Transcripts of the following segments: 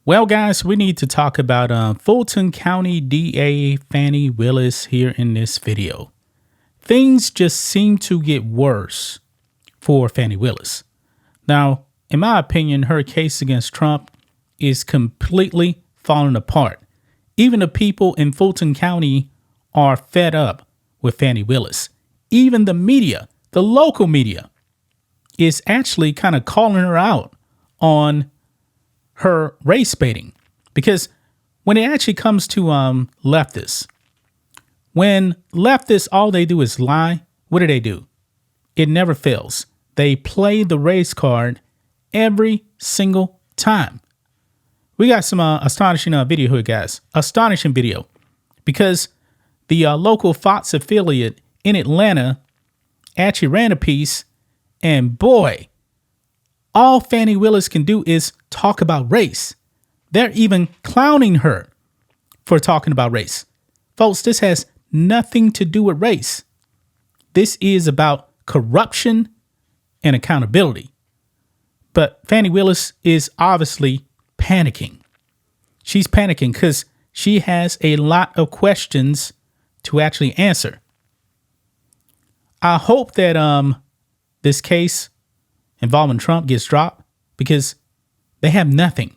Well, guys, we need to talk about Fulton County DA Fani Willis here in this video. Things just seem to get worse for Fani Willis. Now, in my opinion, her case against Trump is completely falling apart. Even the people in Fulton County are fed up with Fani Willis. Even the media, the local media, is actually kind of calling her out on her race baiting. Because when it actually comes to leftists, when leftists, all they do is lie, what do? It never fails. They play the race card every single time. We got some astonishing video here, guys. Astonishing video. Because the local Fox affiliate in Atlanta actually ran a piece, and boy, all Fani Willis can do is talk about race. They're even clowning her for talking about race. Folks, this has nothing to do with race. This is about corruption and accountability. But Fani Willis is obviously panicking. She's panicking because she has a lot of questions to actually answer. I hope that this case involving Trump gets dropped because they have nothing.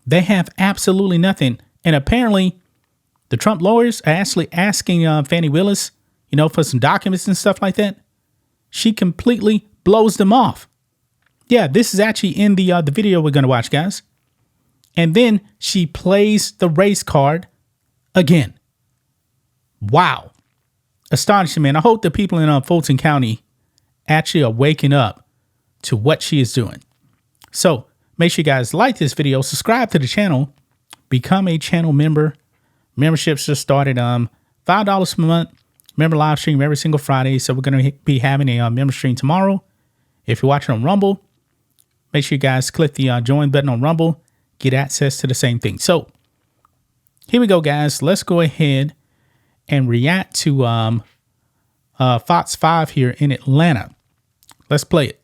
They have absolutely nothing. And apparently the Trump lawyers are actually asking Fani Willis, for some documents and stuff like that. She completely blows them off. Yeah, this is actually in the video we're going to watch, guys. And then she plays the race card again. Wow. Astonishing, man. I hope the people in Fulton County actually are waking up to what she is doing. So make sure you guys like this video, subscribe to the channel, become a channel member. Memberships just started $5 per month. Member live stream every single Friday. So we're going to be having a member stream tomorrow. If you're watching on Rumble, make sure you guys click the join button on Rumble. Get access to the same thing. So here we go, guys. Let's go ahead and react to Fox 5 here in Atlanta. Let's play it.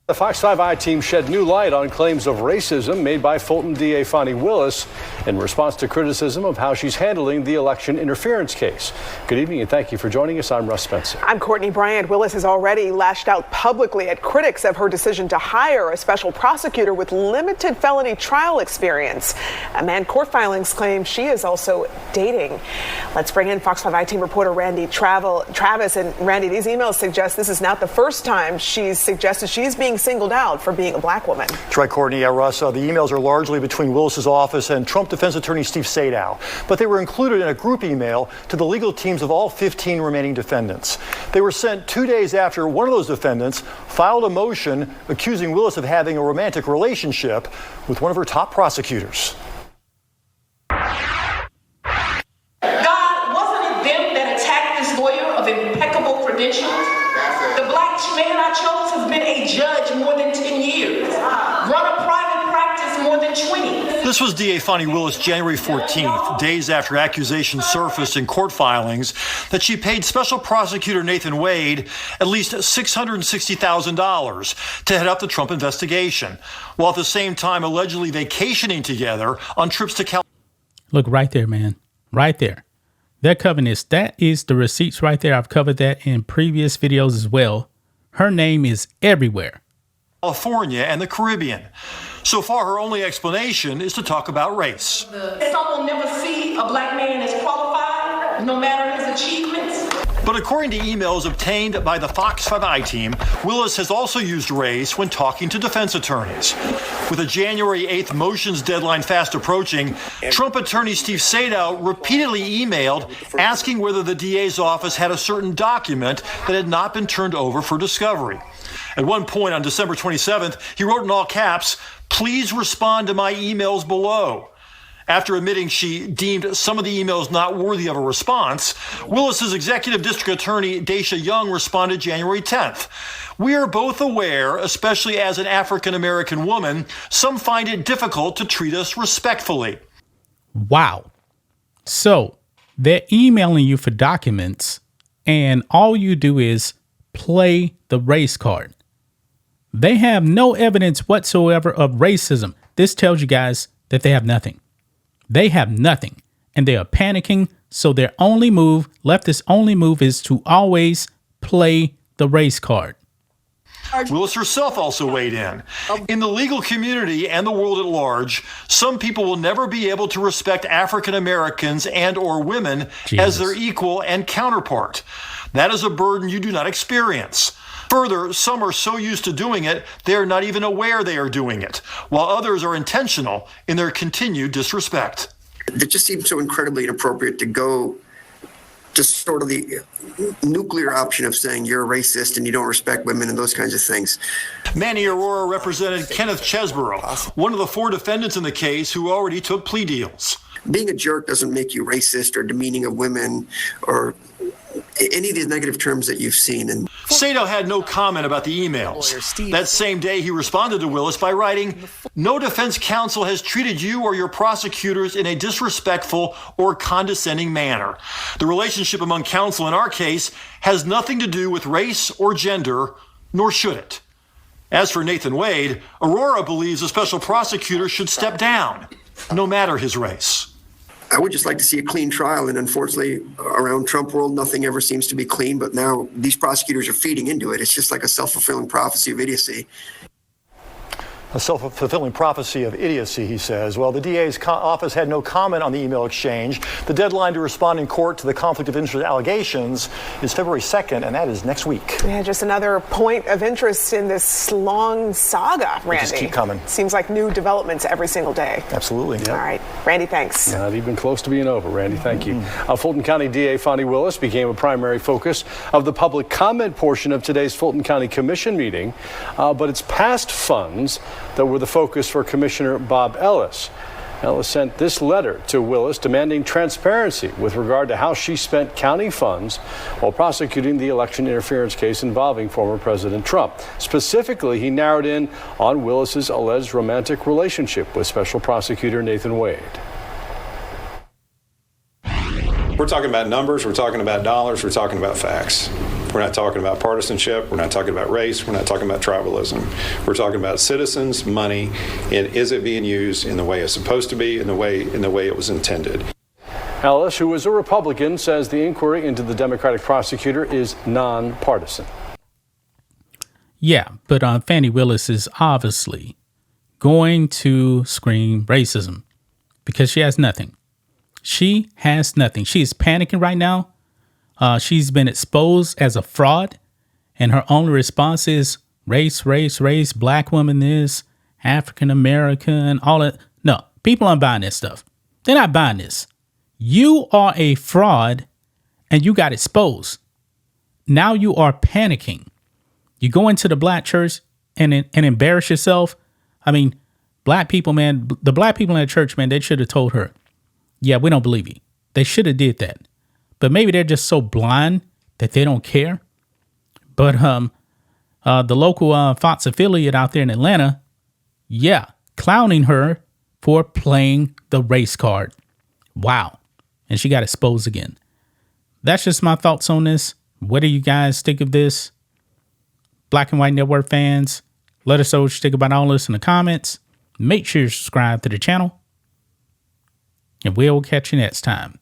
The Fox 5i team shed new light on claims of racism made by Fulton DA Fani Willis in response to criticism of how she's handling the election interference case. Good evening and thank you for joining us. I'm Russ Spencer. I'm Courtney Bryant. Willis has already lashed out publicly at critics of her decision to hire a special prosecutor with limited felony trial experience. A man court filings claim she is also dating. Let's bring in Fox 5i team reporter Randy Travis. And Randy, these emails suggest this is not the first time she's suggested she's being singled out for being a black woman. That's right, Courtney. Yeah, Russ, the emails are largely between Willis's office and Trump defense attorney Steve Sadow, but they were included in a group email to the legal teams of all 15 remaining defendants. They were sent 2 days after one of those defendants filed a motion accusing Willis of having a romantic relationship with one of her top prosecutors. God, wasn't it them that attacked this lawyer of impeccable credentials? The black man I chose has been a judge more than 10 years, run a private practice more than 20. This was DA Fani Willis January 14th, days after accusations surfaced in court filings that she paid Special Prosecutor Nathan Wade at least $660,000 to head up the Trump investigation, while at the same time allegedly vacationing together on trips to California. Look right there, man. Right there. They're covering this. That is the receipts right there. I've covered that in previous videos as well. Her name is everywhere. California and the Caribbean. So far, her only explanation is to talk about race. Some will never see a black man as qualified, no matter his achievements. But according to emails obtained by the Fox 5i team, Willis has also used race when talking to defense attorneys. With a January 8th motions deadline fast approaching, Trump attorney Steve Sadow repeatedly emailed asking whether the DA's office had a certain document that had not been turned over for discovery. At one point on December 27th, he wrote in all caps, "Please respond to my emails below." After admitting she deemed some of the emails not worthy of a response, Willis's executive district attorney, Daisha Young, responded January 10th. "We are both aware, especially as an African-American woman, some find it difficult to treat us respectfully." Wow. So they're emailing you for documents, and all you do is play the race card. They have no evidence whatsoever of racism. This tells you guys that they have nothing. They have nothing, and they are panicking. So their only move, leftist only move, is to always play the race card. Willis herself also weighed in. In the legal community and the world at large, some people will never be able to respect African Americans and or women as their equal and counterpart. That is a burden you do not experience. Further, some are so used to doing it, they are not even aware they are doing it, while others are intentional in their continued disrespect. It just seems so incredibly inappropriate to go to sort of the nuclear option of saying you're a racist and you don't respect women and those kinds of things. Manny Aurora represented Kenneth Chesborough, one of the 4 defendants in the case who already took plea deals. Being a jerk doesn't make you racist or demeaning of women or any of these negative terms that you've seen. And Sato had no comment about the emails. That same day, he responded to Willis by writing, "No defense counsel has treated you or your prosecutors in a disrespectful or condescending manner. The relationship among counsel in our case has nothing to do with race or gender, nor should it." As for Nathan Wade, Aurora believes a special prosecutor should step down, no matter his race. I would just like to see a clean trial, and unfortunately, around Trump world, nothing ever seems to be clean, but now these prosecutors are feeding into it. It's just like a self-fulfilling prophecy of idiocy. A self-fulfilling prophecy of idiocy, he says. Well, the DA's office had no comment on the email exchange. The deadline to respond in court to the conflict of interest allegations is February 2nd, and that is next week. Yeah, just another point of interest in this long saga, Randy. They just keep coming. Seems like new developments every single day. Absolutely. All right. Randy, thanks. Not even close to being over, Randy. Thank you. Fulton County DA Fani Willis became a primary focus of the public comment portion of today's Fulton County Commission meeting, but it's past funds that were the focus for Commissioner Bob Ellis. Ellis sent this letter to Willis demanding transparency with regard to how she spent county funds while prosecuting the election interference case involving former President Trump. Specifically, he narrowed in on Willis's alleged romantic relationship with Special Prosecutor Nathan Wade. We're talking about numbers, we're talking about dollars, we're talking about facts. We're not talking about partisanship, we're not talking about race, we're not talking about tribalism. We're talking about citizens, money, and is it being used in the way it's supposed to be, in the way it was intended. Ellis, who is a Republican, says the inquiry into the Democratic prosecutor is nonpartisan. Yeah, but Fani Willis is obviously going to scream racism because she has nothing. She has nothing. She is panicking right now. She's been exposed as a fraud, and her only response is race, race, race, black woman this, African American, all that. No, people aren't buying this stuff. They're not buying this. You are a fraud, and you got exposed. Now you are panicking. You go into the black church and embarrass yourself. I mean, black people, man, the black people in the church, man, they should have told her, yeah, we don't believe you. They should have did that. But maybe they're just so blind that they don't care. But the local Fox affiliate out there in Atlanta, yeah, clowning her for playing the race card. Wow. And she got exposed again. That's just my thoughts on this. What do you guys think of this? Black and White Network fans, let us know what you think about all this in the comments. Make sure you subscribe to the channel. And we'll catch you next time.